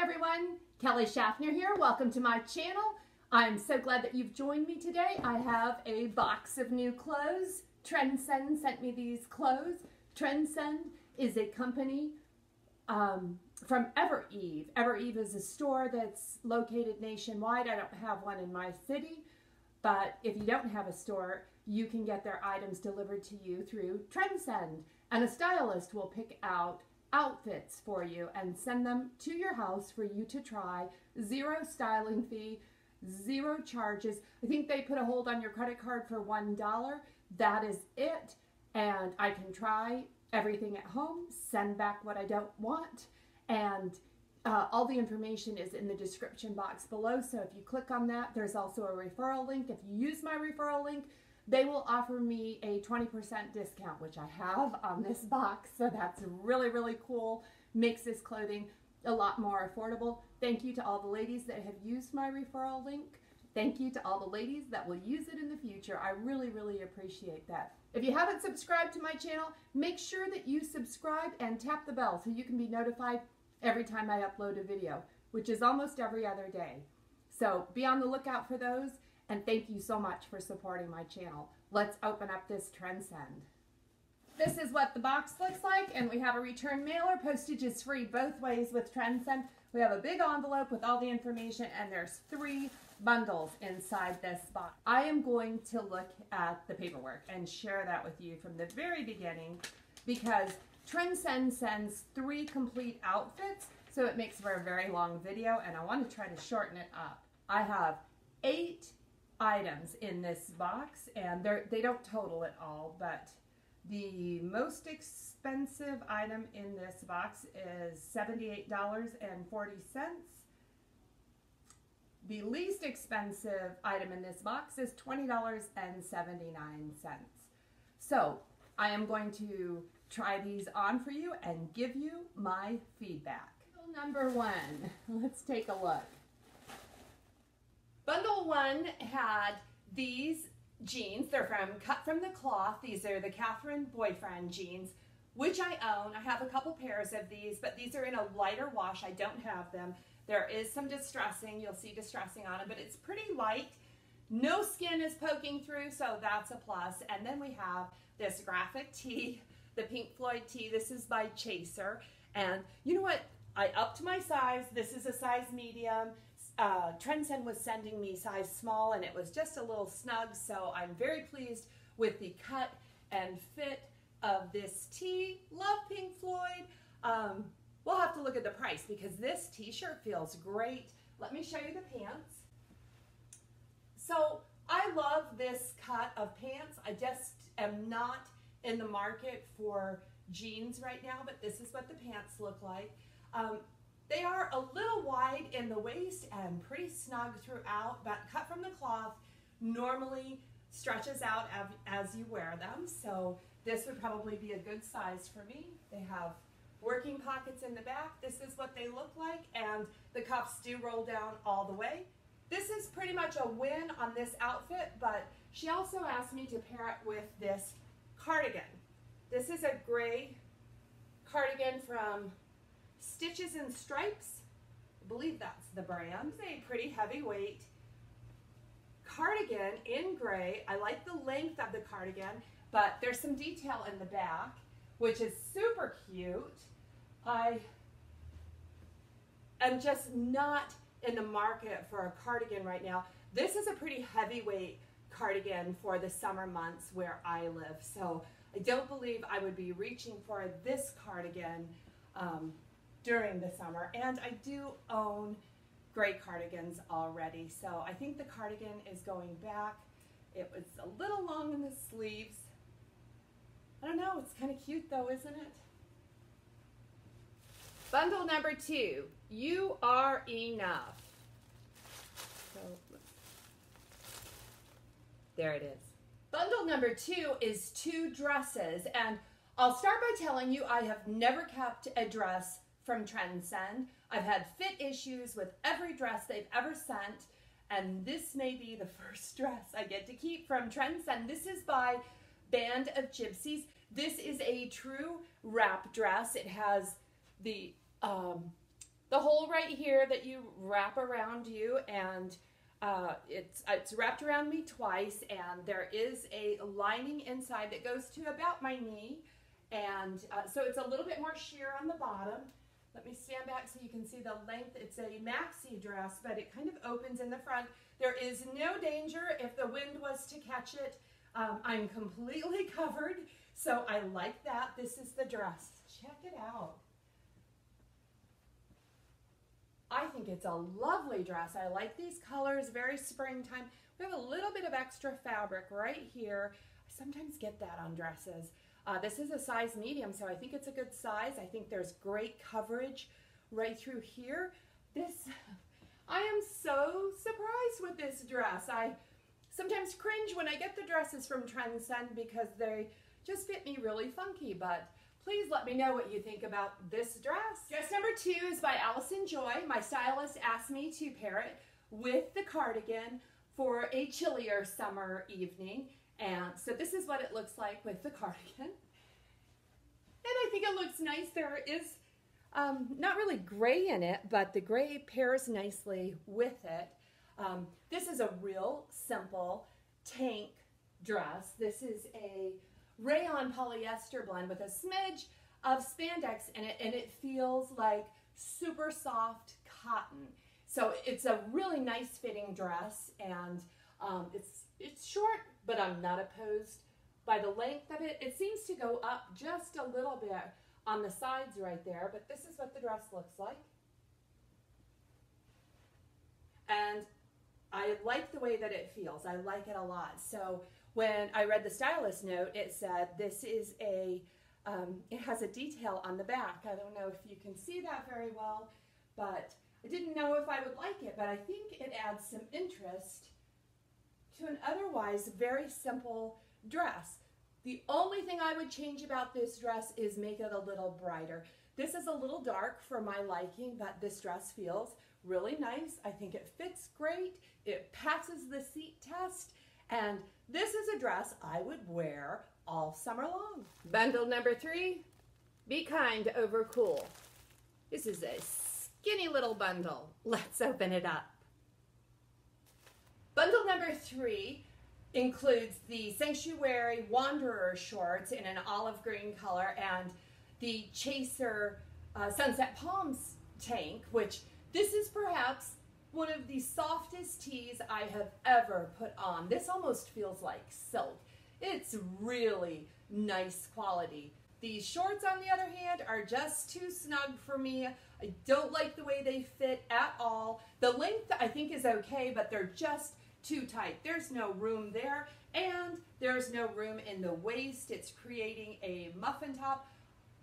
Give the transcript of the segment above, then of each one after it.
everyone, Kelly Schaffner here. Welcome to my channel. I'm so glad that you've joined me today. I have a box of new clothes. Trendsend sent me these clothes. Trendsend is a company from Evereve. Evereve is a store that's located nationwide. I don't have one in my city, but if you don't have a store, you can get their items delivered to you through Trendsend, and a stylist will pick out outfits for you and send them to your house for you to try. Zero styling fee, zero charges. I think they put a hold on your credit card for $1. That is it. And I can try everything at home, send back what I don't want, and all the information is in the description box below. So if you click on that, there's also a referral link. If you use my referral link, they will offer me a 20% discount, which I have on this box. So that's really, really cool. Makes this clothing a lot more affordable. Thank you to all the ladies that have used my referral link. Thank you to all the ladies that will use it in the future. I really, really appreciate that. If you haven't subscribed to my channel, make sure that you subscribe and tap the bell so you can be notified every time I upload a video, which is almost every other day. So be on the lookout for those. And thank you so much for supporting my channel. Let's open up this Trendsend. This is what the box looks like, and we have a return mailer. Postage is free both ways with Trendsend. We have a big envelope with all the information, and there's 3 bundles inside this box. I am going to look at the paperwork and share that with you from the very beginning, because Trendsend sends 3 complete outfits, so it makes for a very long video, and I want to try to shorten it up. I have 8 items in this box, and they don't total it all, but the most expensive item in this box is $78.40. The least expensive item in this box is $20.79. So I am going to try these on for you and give you my feedback. Number 1, let's take a look. Bundle 1 had these jeans. They're cut from the cloth. These are the Catherine Boyfriend jeans, which I own. I have a couple pairs of these, but these are in a lighter wash. I don't have them. There is some distressing. You'll see distressing on them, but it's pretty light. No skin is poking through, so that's a plus. And then we have this graphic tee, the Pink Floyd tee. This is by Chaser. And you know what? I upped my size. This is a size medium. Trendsend was sending me size small, and it was just a little snug, so I'm very pleased with the cut and fit of this tee. Love Pink Floyd. We'll have to look at the price because this t-shirt feels great. Let me show you the pants. So I love this cut of pants. I just am not in the market for jeans right now, but this is what the pants look like. They are a little wide in the waist and pretty snug throughout, but cut from the cloth normally stretches out as you wear them. So this would probably be a good size for me. They have working pockets in the back. This is what they look like, and the cuffs do roll down all the way. This is pretty much a win on this outfit, but she also asked me to pair it with this cardigan. This is a gray cardigan from Stitches and Stripes. I believe that's the brand. It's a pretty heavyweight cardigan in gray. I like the length of the cardigan, but there's some detail in the back, which is super cute. I am just not in the market for a cardigan right now. This is a pretty heavyweight cardigan for the summer months where I live, so I don't believe I would be reaching for this cardigan during the summer, and I do own gray cardigans already, so I think the cardigan is going back. It was a little long in the sleeves. I don't know, it's kind of cute though, isn't it? Bundle number 2, You Are Enough. So, there it is. Bundle number 2 is 2 dresses, and I'll start by telling you I have never kept a dress from Trendsend. I've had fit issues with every dress they've ever sent, and this may be the first dress I get to keep from Trendsend. This is by Band of Gypsies. This is a true wrap dress. It has the the hole right here that you wrap around you, and it's wrapped around me twice, and there is a lining inside that goes to about my knee, and so it's a little bit more sheer on the bottom. Let me stand back so you can see the length. It's a maxi dress, but it kind of opens in the front. There is no danger if the wind was to catch it. I'm completely covered, so I like that. This is the dress. Check it out. I think it's a lovely dress. I like these colors, very springtime. We have a little bit of extra fabric right here. I sometimes get that on dresses. This is a size medium, so I think it's a good size. I think there's great coverage right through here. I am so surprised with this dress. I sometimes cringe when I get the dresses from Trendsend because they just fit me really funky, but please let me know what you think about this dress. Dress number 2 is by Allison Joy. My stylist asked me to pair it with the cardigan for a chillier summer evening. And so this is what it looks like with the cardigan. And I think it looks nice. There is not really gray in it, but the gray pairs nicely with it. This is a real simple tank dress. This is a rayon polyester blend with a smidge of spandex in it, and it feels like super soft cotton. So it's a really nice fitting dress, and it's short, but I'm not opposed by the length of it. It seems to go up just a little bit on the sides right there, but this is what the dress looks like. And I like the way that it feels. I like it a lot. So when I read the stylist note, it said this is it has a detail on the back. I don't know if you can see that very well, but I didn't know if I would like it, but I think it adds some interest to an otherwise very simple dress. The only thing I would change about this dress is make it a little brighter. This is a little dark for my liking, but this dress feels really nice. I think it fits great. It passes the seat test, and this is a dress I would wear all summer long. Bundle number 3, Be Kind Over Cool. This is a skinny little bundle. Let's open it up. Bundle number 3 includes the Sanctuary Wanderer shorts in an olive green color and the Chaser Sunset Palms tank, which this is perhaps one of the softest tees I have ever put on. This almost feels like silk. It's really nice quality. These shorts, on the other hand, are just too snug for me. I don't like the way they fit at all. The length I think is okay, but they're just too tight. There's no room there, and there's no room in the waist. It's creating a muffin top.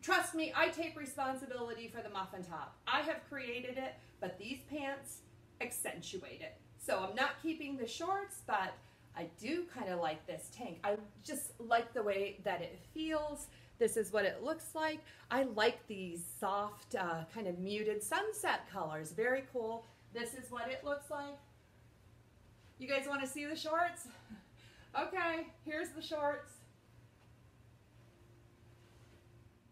Trust me, I take responsibility for the muffin top. I have created it, but these pants accentuate it. So I'm not keeping the shorts, but I do kind of like this tank. I just like the way that it feels. This is what it looks like. I like these soft, kind of muted sunset colors. Very cool. This is what it looks like. You guys want to see the shorts? Okay, here's the shorts.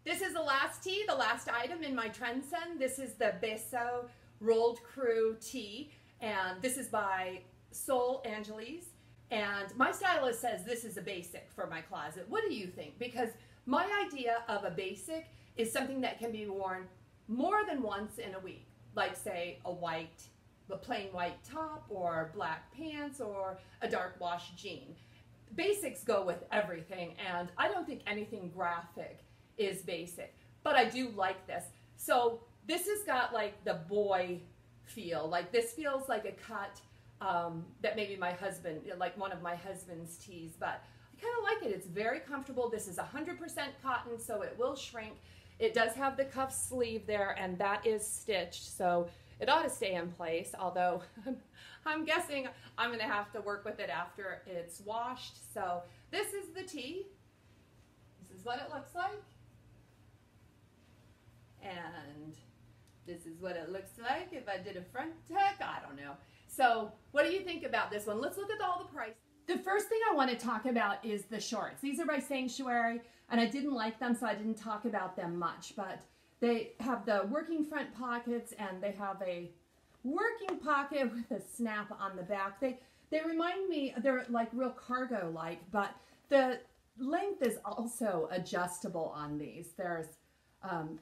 This is the last tee, the last item in my Trendsend. This is the Beso Rolled Crew tee, and this is by Sol Angeles. And my stylist says this is a basic for my closet. What do you think? Because my idea of a basic is something that can be worn more than once in a week, like say a plain white top or black pants or a dark wash jean. Basics go with everything, and I don't think anything graphic is basic, but I do like this. So this has got like the boy feel. Like this feels like a cut that maybe my husband, like one of my husband's tees, but I kind of like it. It's very comfortable. This is 100% cotton, so it will shrink. It does have the cuff sleeve there, and that is stitched, so it ought to stay in place, although I'm guessing I'm going to have to work with it after it's washed. So this is the tee. This is what it looks like. And this is what it looks like if I did a front tuck. I don't know. So what do you think about this one? Let's look at all the prices. The first thing I want to talk about is the shorts. These are by Sanctuary, and I didn't like them, so I didn't talk about them much. But They have the working front pockets, and they have a working pocket with a snap on the back. They remind me, they're like real cargo-like, but the length is also adjustable on these. There's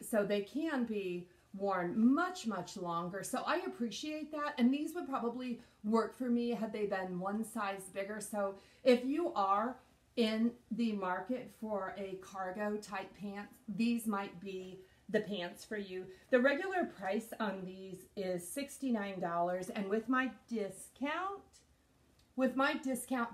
so they can be worn much, much longer. So I appreciate that. And these would probably work for me had they been one size bigger. So if you are in the market for a cargo type pants, these might be the pants for you. The regular price on these is $69, and with my discount,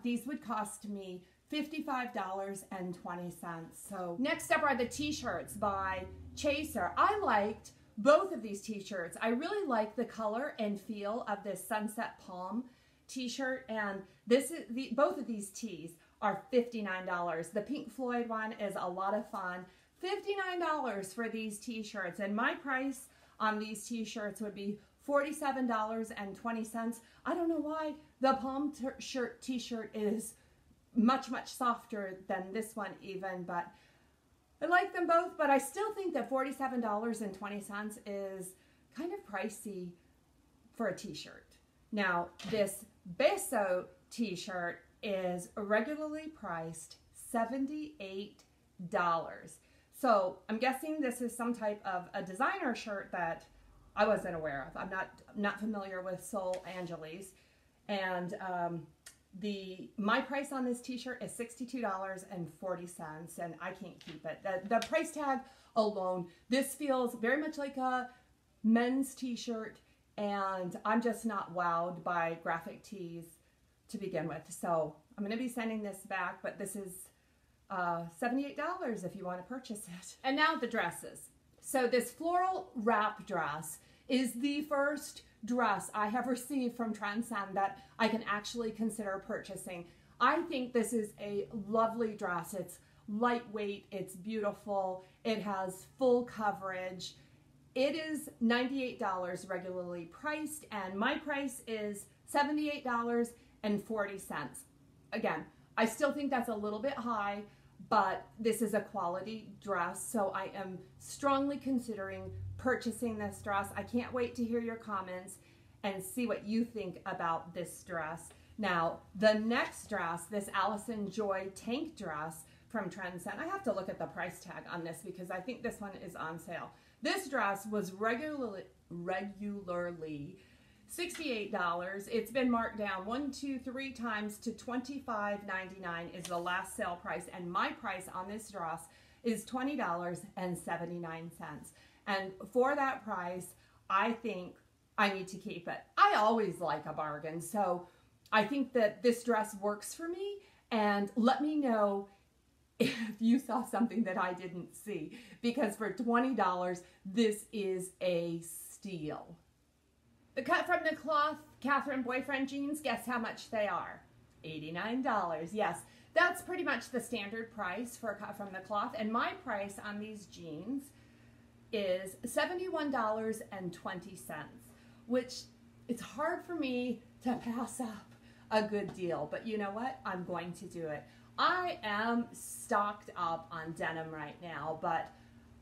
these would cost me $55.20. So next up are the t-shirts by Chaser. I liked both of these t-shirts. I really like the color and feel of this Sunset Palm t-shirt, and both of these tees are $59. The Pink Floyd one is a lot of fun. $59 for these t-shirts, and my price on these t-shirts would be $47.20. I don't know why the palm t-shirt is much, much softer than this one even, but I like them both, but I still think that $47.20 is kind of pricey for a t-shirt. Now, this Beso t-shirt is regularly priced $78. So I'm guessing this is some type of a designer shirt that I wasn't aware of. I'm not familiar with Sol Angeles, and my price on this t-shirt is $62.40, and I can't keep it. The price tag alone, this feels very much like a men's t-shirt, and I'm just not wowed by graphic tees to begin with. So I'm going to be sending this back, but this is $78 if you want to purchase it. And now the dresses. So this floral wrap dress is the first dress I have received from Trendsend that I can actually consider purchasing. I think this is a lovely dress. It's lightweight, it's beautiful, it has full coverage. It is $98 regularly priced, and my price is $78.40. Again, I still think that's a little bit high, but this is a quality dress, so I am strongly considering purchasing this dress. I can't wait to hear your comments and see what you think about this dress. Now, the next dress, this Allison Joy tank dress from Trendsend, I have to look at the price tag on this because I think this one is on sale. This dress was regularly $68. It's been marked down 1, 2, 3 times to $25.99 is the last sale price, and my price on this dress is $20.79. And for that price, I think I need to keep it. I always like a bargain, so I think that this dress works for me, and let me know if you saw something that I didn't see, because for $20, this is a steal. The cut from the cloth Catherine boyfriend jeans, guess how much they are? $89. Yes, that's pretty much the standard price for a cut from the cloth, and my price on these jeans is $71.20, which it's hard for me to pass up a good deal, but you know what? I'm going to do it. I am stocked up on denim right now, but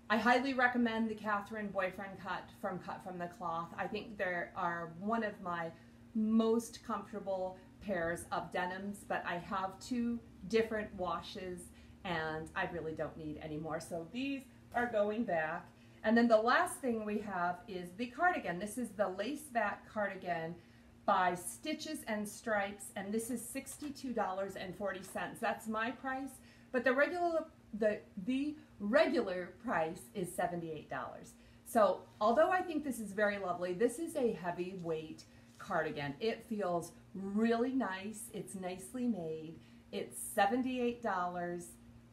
I highly recommend the Catherine boyfriend cut from the cloth. I think they are one of my most comfortable pairs of denims, but I have 2 different washes and I really don't need any more. So these are going back. And then the last thing we have is the cardigan. This is the lace back cardigan by Stitches and Stripes, and this is $62.40. That's my price, but the regular price is $78. So although I think this is very lovely, this is a heavyweight cardigan. It feels really nice. It's nicely made. It's $78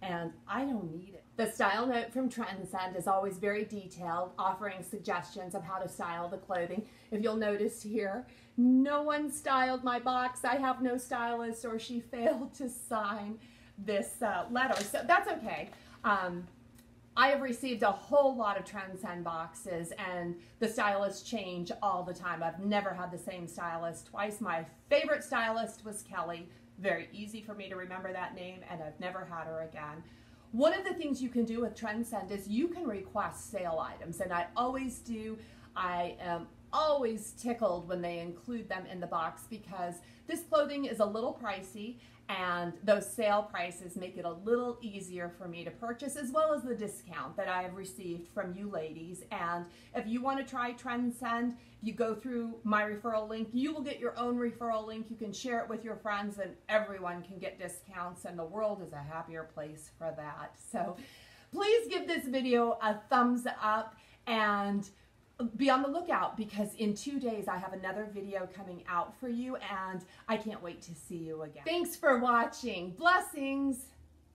and I don't need it. The style note from Trendsend is always very detailed, offering suggestions of how to style the clothing. If you'll notice here, no one styled my box. I have no stylist, or she failed to sign this letter, so that's okay. I have received a whole lot of Trendsend boxes, and the stylists change all the time. I've never had the same stylist twice. My favorite stylist was Kelly. Very easy for me to remember that name, and I've never had her again. one of the things you can do with Trendsend is you can request sale items, and I always do. I am always tickled when they include them in the box because this clothing is a little pricey, and those sale prices make it a little easier for me to purchase, as well as the discount that I have received from you ladies. And if you want to try Trendsend, you go through my referral link, you will get your own referral link. You can share it with your friends, and everyone can get discounts, and the world is a happier place for that. So please give this video a thumbs up and be on the lookout, because in 2 days I have another video coming out for you, and I can't wait to see you again. Thanks for watching. Blessings.